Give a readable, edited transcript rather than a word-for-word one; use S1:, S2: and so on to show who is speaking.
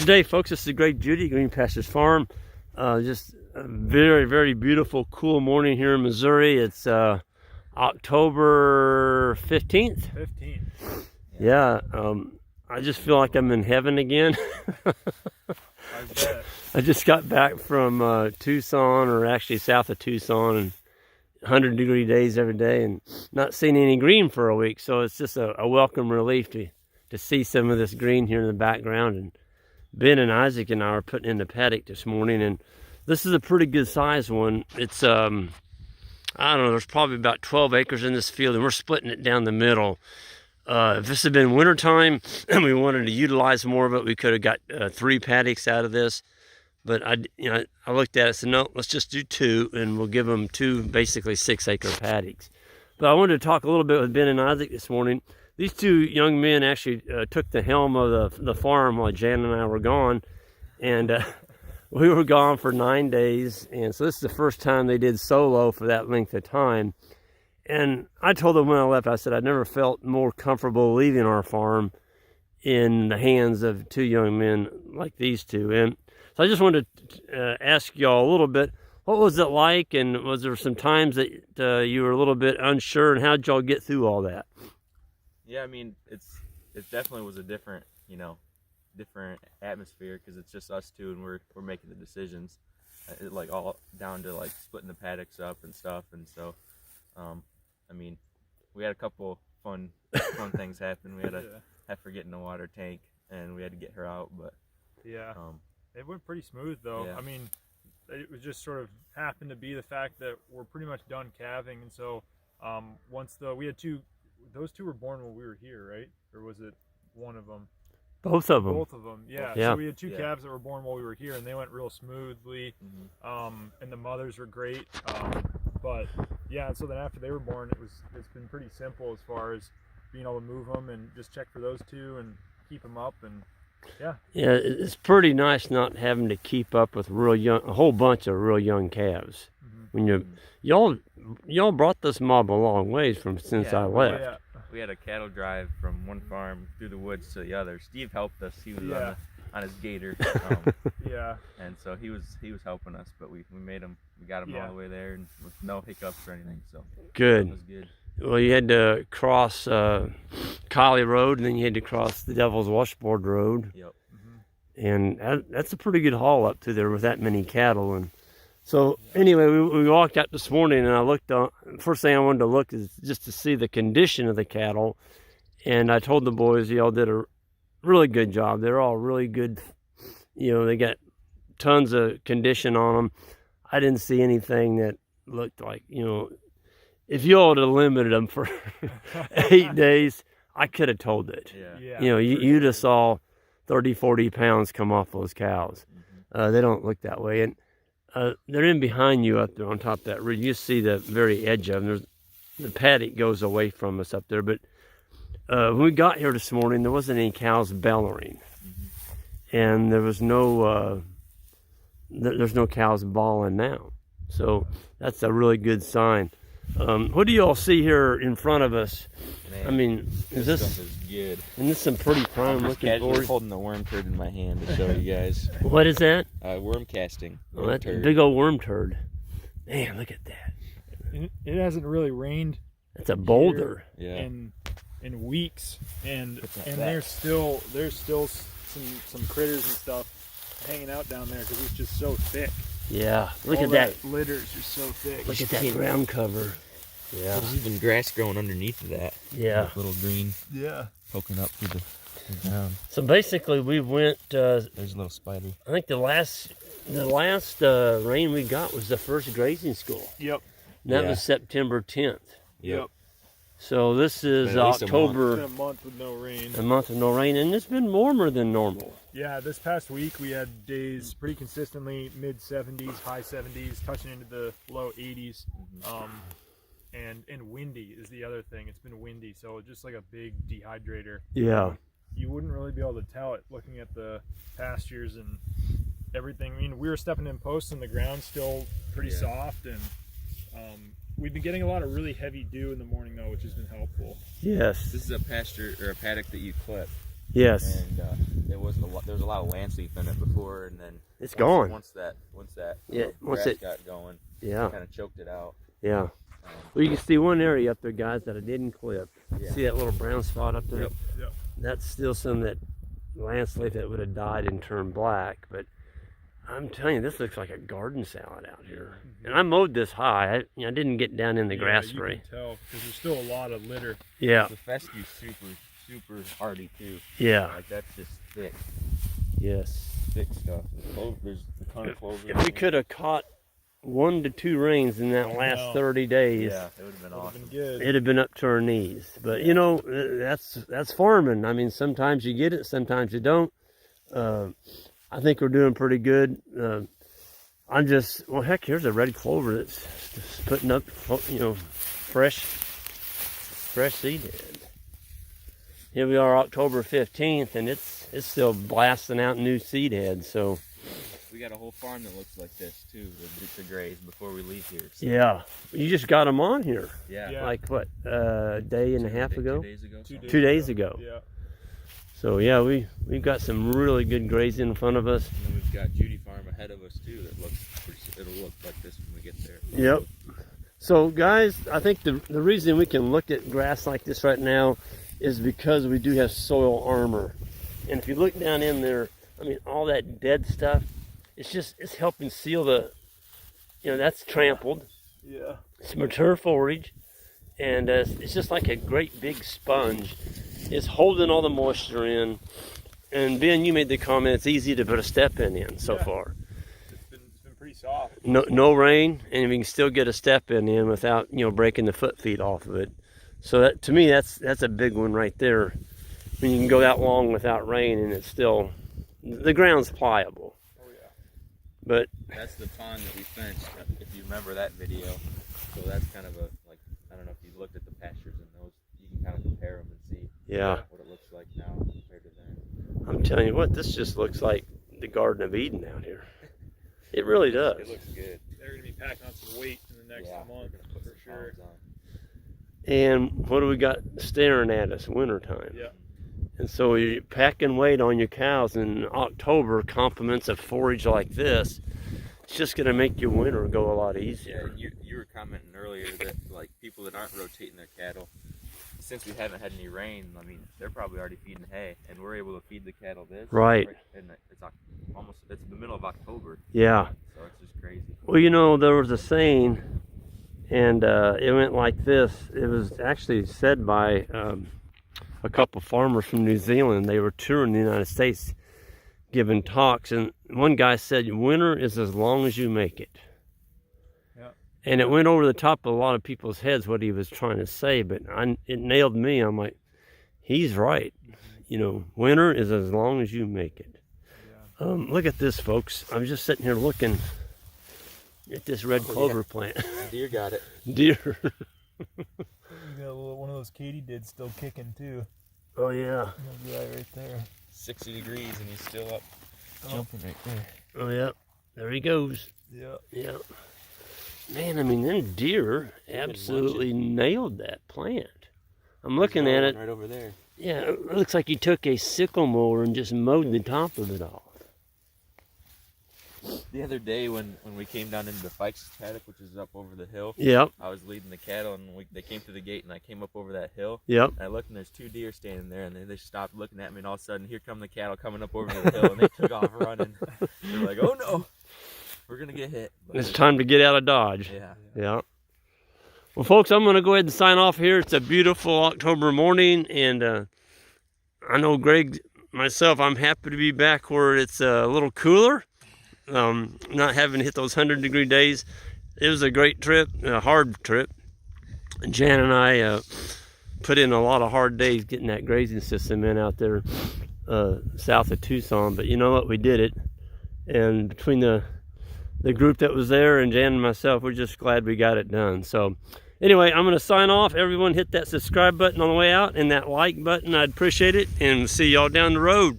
S1: Today, folks, this is Great Judy, Green Pastures Farm. Just a very, very beautiful, cool morning here in Missouri. It's October 15th. Yeah, I just feel like I'm in heaven again.
S2: I bet.
S1: I just got back from Tucson, or actually south of Tucson, and 100-degree days every day, and not seeing any green for a week. So it's just a welcome relief to see some of this green here in the background. And Ben and Isaac and I are putting in the paddock this morning, and this is a pretty good size one. It's I don't know, there's probably about 12 acres in this field, and we're splitting it down the middle. If this had been wintertime and we wanted to utilize more of it, we could have got 3 paddocks out of this. But I looked at it and said, no, let's just do 2, and we'll give them 2 basically 6-acre paddocks. But I wanted to talk a little bit with Ben and Isaac this morning. These 2 young men actually took the helm of the farm while Jan and I were gone. And we were gone for 9 days. And so this is the first time they did solo for that length of time. And I told them when I left, I said, I never felt more comfortable leaving our farm in the hands of 2 young men like these 2. And so I just wanted to ask y'all a little bit, what was it like? And was there some times that you were a little bit unsure, and how'd y'all get through all that?
S3: Yeah, I mean, it definitely was a different atmosphere, because it's just us 2 and we're making the decisions, like all down to like splitting the paddocks up and stuff. And so, I mean, we had a couple fun things happen. We had a heifer get in the water tank, and we had to get her out. But
S2: yeah, it went pretty smooth though.
S3: Yeah.
S2: I mean, it was just sort of happened to be the fact that we're pretty much done calving, and so we had 2. Those 2 were born when we were here, right? Or was it one of them?
S1: Both of them.
S2: Both of them, yeah.
S1: Yeah.
S2: So we had 2 calves that were born while we were here, and they went real smoothly. And the mothers were great. But yeah, so then after they were born, it's been pretty simple as far as being able to move them and just check for those 2 and keep them up. And yeah,
S1: it's pretty nice not having to keep up with a whole bunch of real young calves. When y'all brought this mob a long ways from since I left.
S2: Yeah.
S3: we had a cattle drive from one farm through the woods to the other. Steve helped us. He was on his gator. And so he was helping us, but we got him all the way there, and with no hiccups or anything. So
S1: good.
S3: It was good.
S1: Well, you had to cross Collie Road, and then you had to cross the Devil's Washboard Road.
S3: Yep.
S1: And that's a pretty good haul up through there with that many cattle. And so anyway, we walked out this morning, and I looked on. First thing I wanted to look is just to see the condition of the cattle. And I told the boys, y'all did a really good job. They're all really good. They got tons of condition on them. I didn't see anything that looked like, if you all would have limited them for 8 days, I could have told it.
S3: Yeah.
S1: You just saw 30, 40 pounds come off those cows. They don't look that way. And they're in behind you up there on top of that ridge. You see the very edge of them. The paddock goes away from us up there. But when we got here this morning, there wasn't any cows bellowing. And there was there's no cows bawling now. So that's a really good sign. What do you all see here in front of us?
S3: Man,
S1: I mean,
S3: this stuff is good.
S1: And this is some pretty prime looking
S3: I'm
S1: boards.
S3: holding the worm turd in my hand to show you guys.
S1: What is that?
S3: Worm casting.
S1: Oh, that's a big old worm turd. Man, look at that.
S2: It hasn't really rained.
S1: That's a boulder.
S2: In weeks, and there's still some critters and stuff hanging out down there because it's just so thick.
S1: Yeah, look
S2: All
S1: at that.
S2: Litters are so thick.
S1: Look at that ground cover. Yeah.
S3: There's even grass growing underneath of that.
S1: Yeah.
S3: Little green.
S2: Yeah.
S3: Poking up through the ground.
S1: So basically, we went.
S3: There's a little spider.
S1: I think the last rain we got was the first grazing school.
S2: Yep.
S1: And that was September 10th.
S3: Yep.
S1: So this is
S2: It's
S1: October.
S2: been a month with no rain.
S1: A month of no rain, and it's been warmer than normal.
S2: Yeah, this past week we had days pretty consistently mid-70s, high 70s, touching into the low 80s. And windy is the other thing. It's been windy, so just like a big dehydrator.
S1: Yeah.
S2: You wouldn't really be able to tell it looking at the pastures and everything. I mean, we were stepping in posts and the ground's still pretty soft, and we've been getting a lot of really heavy dew in the morning though, which has been helpful.
S1: Yes.
S3: This is a pasture or a paddock that you clip.
S1: Yes.
S3: And it was there was a lot of landscape in it before, and then
S1: it's gone.
S3: Once that
S1: Yeah, once
S3: grass
S1: it
S3: got going,
S1: yeah,
S3: kind of choked it out.
S1: yeah. Well, you can see one area up there, guys, that I didn't clip.
S3: Yeah.
S1: See that little brown spot up there?
S3: Yep.
S2: Yep.
S1: That's still some of that landscape that would have died and turned black. But I'm telling you, this looks like a garden salad out here.
S2: Mm-hmm.
S1: And I mowed this high. I didn't get down in the grass
S2: you
S1: spray.
S2: can tell because there's still a lot of litter.
S1: Yeah,
S3: The fescue's super hardy too.
S1: yeah,
S3: Like that's just thick
S1: yes.
S3: stuff. There's a ton of clover.
S1: If we could have caught 1 to 2 rains in that last
S2: know.
S1: 30 days,
S3: Yeah, it would have been awesome.
S2: Been good.
S1: it'd have been up to our knees. But you know, that's farming. I mean, sometimes you get it, sometimes you don't. I think we're doing pretty good. I'm just, well, heck, here's a red clover that's just putting up, you know, fresh seed head. Here we are, October 15th, and it's still blasting out new seed heads. So
S3: We got a whole farm that looks like this too, to graze before we leave here. So,
S1: yeah, you just got them on here.
S3: yeah.
S1: Like what, a day and a half ago?
S3: 2 days ago.
S1: 2 days ago.
S2: Yeah.
S1: So yeah, we've got some really good grazing in front of us.
S3: And then we've got Judy Farm ahead of us too. It'll look like this when we get there.
S1: Yep. So guys, I think the reason we can look at grass like this right now is because we do have soil armor. And if you look down in there, I mean, all that dead stuff, it's helping seal the, you know, that's trampled.
S2: Yeah.
S1: It's mature forage, and it's just like a great big sponge. It's holding all the moisture in. And Ben, you made the comment, it's easy to put a step in so far.
S2: It's been pretty soft.
S1: No rain, and we can still get a step in without, you know, breaking the foot feet off of it. So that, to me, that's a big one right there. I mean, you can go that long without rain, and it's still, the ground's pliable.
S2: Oh yeah.
S1: But
S3: That's the pond that we fenced, if you remember that video. So that's kind of like, I don't know if you looked at the pastures and those, you can kind of compare them and see
S1: yeah,
S3: what it looks like now compared to then.
S1: I'm telling you what, this just looks like the Garden of Eden out here. It really does.
S3: It looks good.
S2: They're gonna be packing on some weight in the next month
S3: we're gonna put
S2: for
S3: some
S2: sure.
S3: pounds on.
S1: And what do we got staring at us? Wintertime.
S2: Yeah.
S1: And so you're packing weight on your cows in October, complements of forage like this, it's just going to make your winter go a lot
S3: Yeah,
S1: easier.
S3: you were commenting earlier that like people that aren't rotating their cattle, since we haven't had any rain, I mean, they're probably already feeding hay, and we're able to feed the cattle this.
S1: Right.
S3: And it's the middle of October,
S1: Yeah.
S3: so it's just crazy.
S1: Well, you know, there was a saying, and it went like this. It was actually said by a couple farmers from New Zealand. They were touring the United States giving talks, and one guy said, winter is as long as you make it.
S2: Yeah.
S1: And it went over the top of a lot of people's heads what he was trying to say, but it nailed me. I'm like, he's right. You know, winter is as long as you make it.
S2: Yeah.
S1: Look at this, folks. I'm just sitting here looking at this red clover plant.
S3: Deer got it.
S1: Deer.
S2: You got a little one of those katydids still kicking too.
S1: Oh yeah.
S2: Right there.
S3: 60 degrees and he's still up jumping right there.
S1: Oh yeah. There he goes.
S2: Yeah.
S1: Yeah. Man, I mean, them deer absolutely nailed that plant. I'm looking at it.
S3: Right over there.
S1: Yeah, it looks like he took a sickle mower and just mowed the top of it off.
S3: The other day when we came down into the Fikes paddock, which is up over the hill,
S1: Yep.
S3: I was leading the cattle and they came through the gate and I came up over that hill.
S1: Yep.
S3: And I looked and there's 2 deer standing there and they stopped looking at me and all of a sudden here come the cattle coming up over the hill and they took off running. They're like, oh no, we're going to get hit. But
S1: It's time to get out of Dodge.
S3: yeah.
S1: Yeah. Well, folks, I'm going to go ahead and sign off here. It's a beautiful October morning, and I know Greg, myself, I'm happy to be back where it's a little cooler. Not having hit those 100-degree days. It was a great trip, a hard trip. Jan and I put in a lot of hard days getting that grazing system in out there south of Tucson. But you know what? We did it. And between the group that was there and Jan and myself, we're just glad we got it done. So anyway, I'm going to sign off. Everyone hit that subscribe button on the way out and that like button. I'd appreciate it. And see y'all down the road.